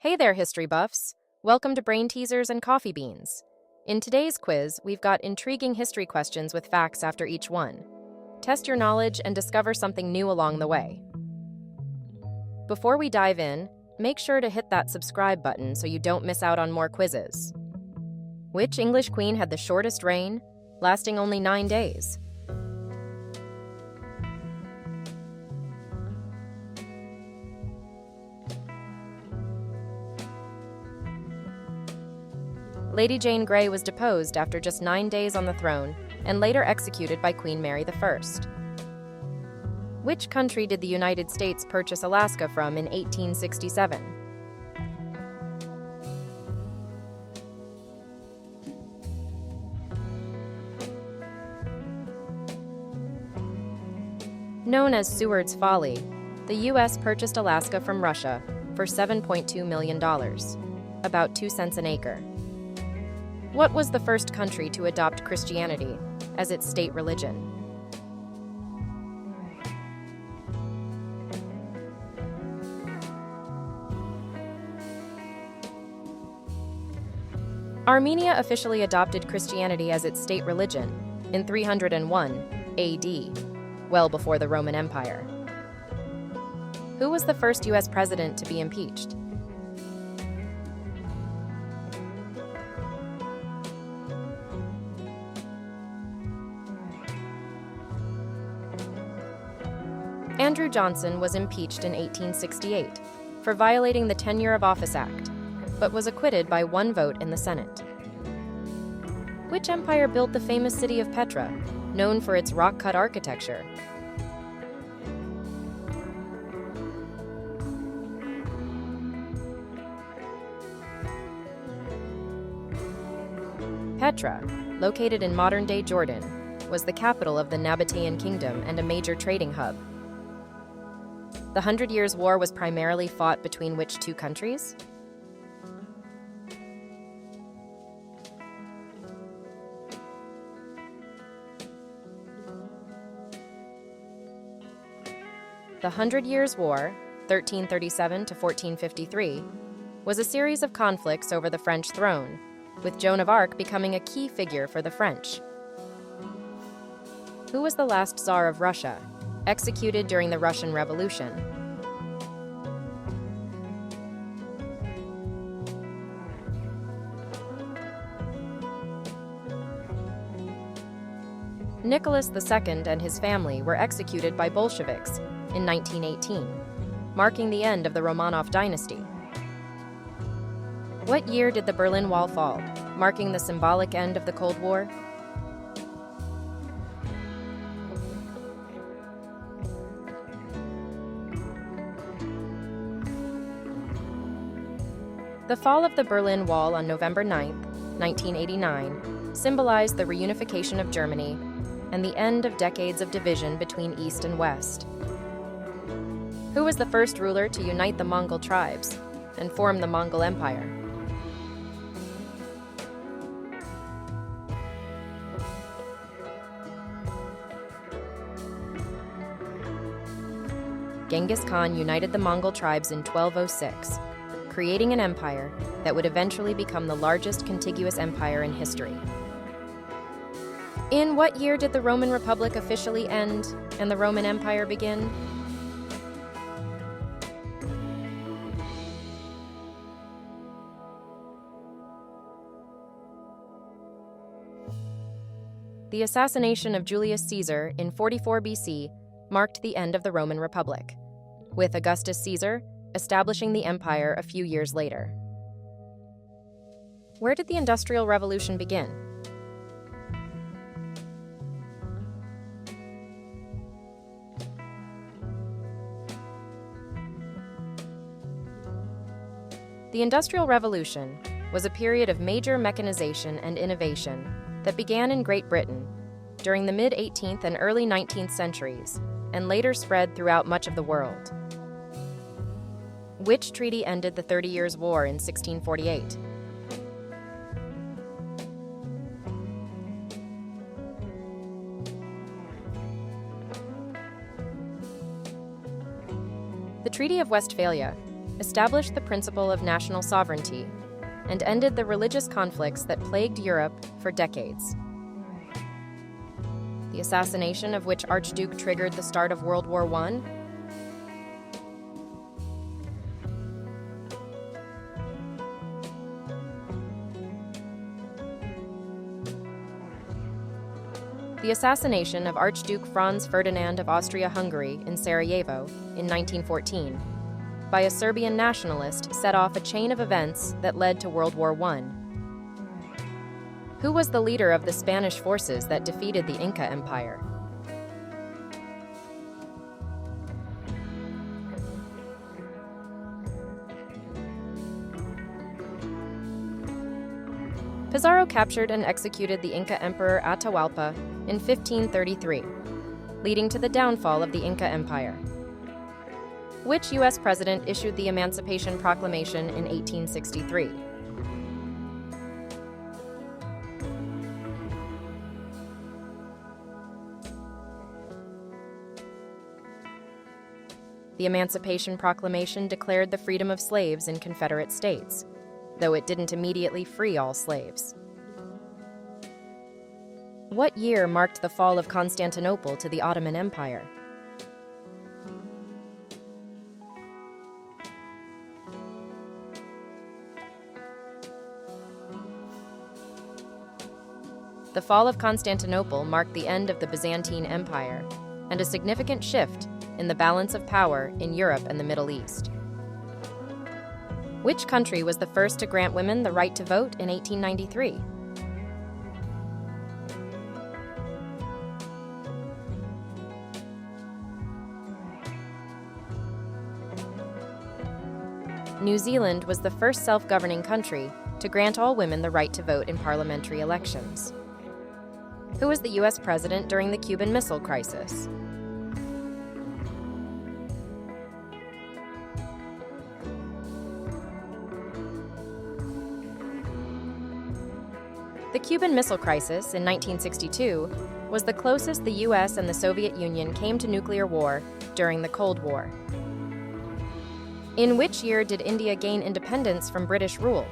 Hey there, history buffs! Welcome to Brain Teasers and Coffee Beans. In today's quiz, we've got intriguing history questions with facts after each one. Test your knowledge and discover something new along the way. Before we dive in, make sure to hit that subscribe button so you don't miss out on more quizzes. Which English queen had the shortest reign, lasting only 9 days? Lady Jane Grey was deposed after just 9 days on the throne and later executed by Queen Mary I. Which country did the United States purchase Alaska from in 1867? Known as Seward's Folly, the U.S. purchased Alaska from Russia for $7.2 million, about 2 cents an acre. What was the first country to adopt Christianity as its state religion? Armenia officially adopted Christianity as its state religion in 301 AD, well before the Roman Empire. Who was the first U.S. president to be impeached? Andrew Johnson was impeached in 1868 for violating the Tenure of Office Act, but was acquitted by 1 vote in the Senate. Which empire built the famous city of Petra, known for its rock-cut architecture? Petra, located in modern-day Jordan, was the capital of the Nabatean Kingdom and a major trading hub. The 100 Years' War was primarily fought between which 2 countries? The 100 Years' War, 1337 to 1453, was a series of conflicts over the French throne, with Joan of Arc becoming a key figure for the French. Who was the last Tsar of Russia, executed during the Russian Revolution? Nicholas II and his family were executed by Bolsheviks in 1918, marking the end of the Romanov dynasty. What year did the Berlin Wall fall, marking the symbolic end of the Cold War? The fall of the Berlin Wall on November 9, 1989, symbolized the reunification of Germany and the end of decades of division between East and West. Who was the first ruler to unite the Mongol tribes and form the Mongol Empire? Genghis Khan united the Mongol tribes in 1206, creating an empire that would eventually become the largest contiguous empire in history. In what year did the Roman Republic officially end and the Roman Empire begin? The assassination of Julius Caesar in 44 BC marked the end of the Roman Republic, with Augustus Caesar establishing the empire a few years later. Where did the Industrial Revolution begin? The Industrial Revolution was a period of major mechanization and innovation that began in Great Britain during the mid-18th and early 19th centuries and later spread throughout much of the world. Which treaty ended the 30 Years' War in 1648? The Treaty of Westphalia established the principle of national sovereignty, and ended the religious conflicts that plagued Europe for decades. The assassination of which archduke triggered the start of World War I? The assassination of Archduke Franz Ferdinand of Austria-Hungary in Sarajevo in 1914 by a Serbian nationalist set off a chain of events that led to World War I. Who was the leader of the Spanish forces that defeated the Inca Empire? Pizarro captured and executed the Inca Emperor Atahualpa in 1533, leading to the downfall of the Inca Empire. Which U.S. president issued the Emancipation Proclamation in 1863? The Emancipation Proclamation declared the freedom of slaves in Confederate states, though it didn't immediately free all slaves. What year marked the fall of Constantinople to the Ottoman Empire? The fall of Constantinople marked the end of the Byzantine Empire and a significant shift in the balance of power in Europe and the Middle East. Which country was the first to grant women the right to vote in 1893? New Zealand was the first self-governing country to grant all women the right to vote in parliamentary elections. Who was the U.S. president during the Cuban Missile Crisis? The Cuban Missile Crisis in 1962 was the closest the U.S. and the Soviet Union came to nuclear war during the Cold War. In which year did India gain independence from British rule?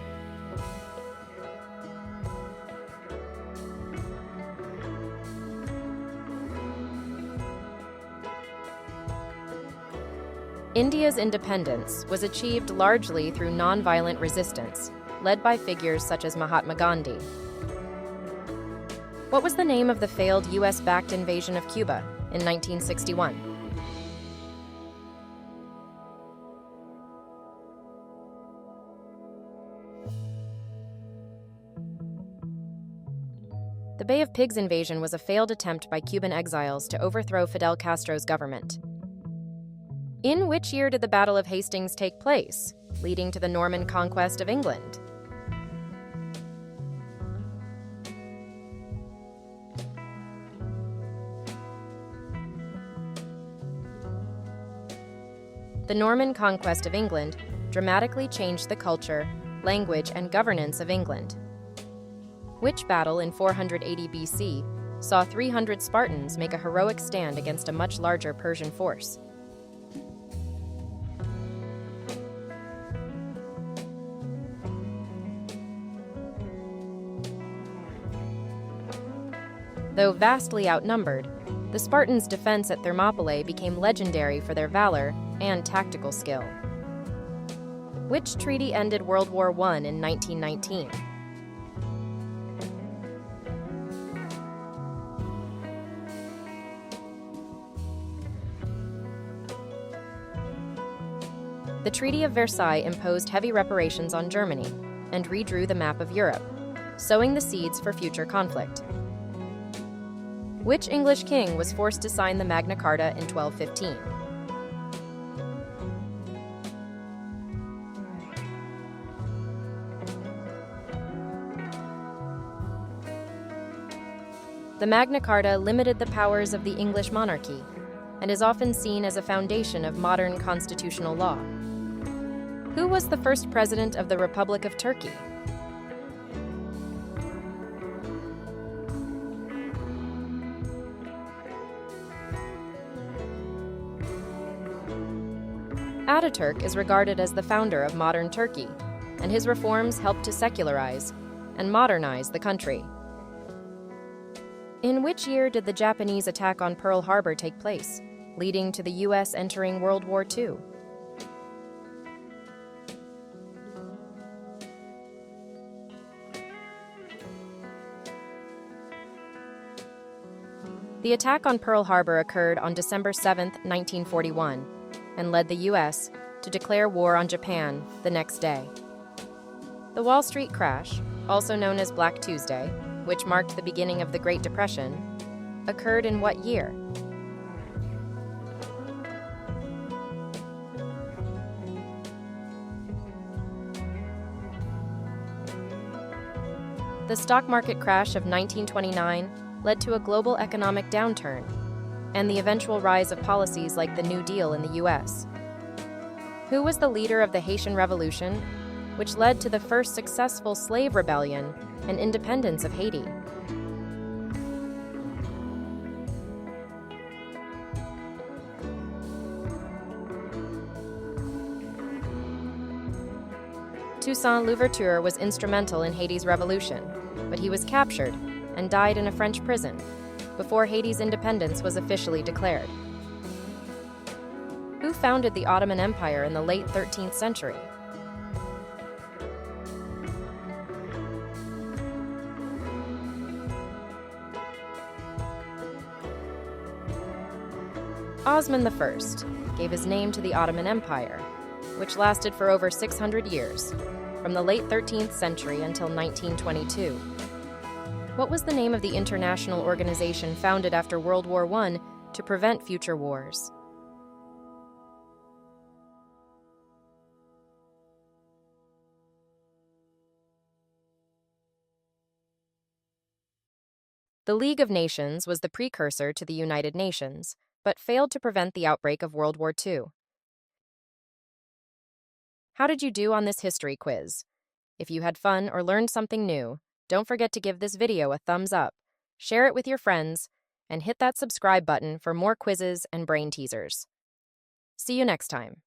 India's independence was achieved largely through nonviolent resistance, led by figures such as Mahatma Gandhi. What was the name of the failed U.S.-backed invasion of Cuba in 1961? The Bay of Pigs invasion was a failed attempt by Cuban exiles to overthrow Fidel Castro's government. In which year did the Battle of Hastings take place, leading to the Norman conquest of England? The Norman conquest of England dramatically changed the culture, language, and governance of England. Which battle in 480 BC saw 300 Spartans make a heroic stand against a much larger Persian force? Though vastly outnumbered, the Spartans' defense at Thermopylae became legendary for their valor and tactical skill. Which treaty ended World War I in 1919? The Treaty of Versailles imposed heavy reparations on Germany and redrew the map of Europe, sowing the seeds for future conflict. Which English king was forced to sign the Magna Carta in 1215? The Magna Carta limited the powers of the English monarchy and is often seen as a foundation of modern constitutional law. Who was the first president of the Republic of Turkey? Ataturk is regarded as the founder of modern Turkey, and his reforms helped to secularize and modernize the country. In which year did the Japanese attack on Pearl Harbor take place, leading to the U.S. entering World War II? The attack on Pearl Harbor occurred on December 7, 1941, and led the U.S. to declare war on Japan the next day. The Wall Street crash, also known as Black Tuesday, which marked the beginning of the Great Depression, occurred in what year? The stock market crash of 1929 led to a global economic downturn and the eventual rise of policies like the New Deal in the U.S. Who was the leader of the Haitian Revolution, which led to the first successful slave rebellion and independence of Haiti? Toussaint Louverture was instrumental in Haiti's revolution, but he was captured and died in a French prison before Haiti's independence was officially declared. Who founded the Ottoman Empire in the late 13th century? Osman I gave his name to the Ottoman Empire, which lasted for over 600 years, from the late 13th century until 1922. What was the name of the international organization founded after World War I to prevent future wars? The League of Nations was the precursor to the United Nations, but failed to prevent the outbreak of World War II. How did you do on this history quiz? If you had fun or learned something new, don't forget to give this video a thumbs up, share it with your friends, and hit that subscribe button for more quizzes and brain teasers. See you next time.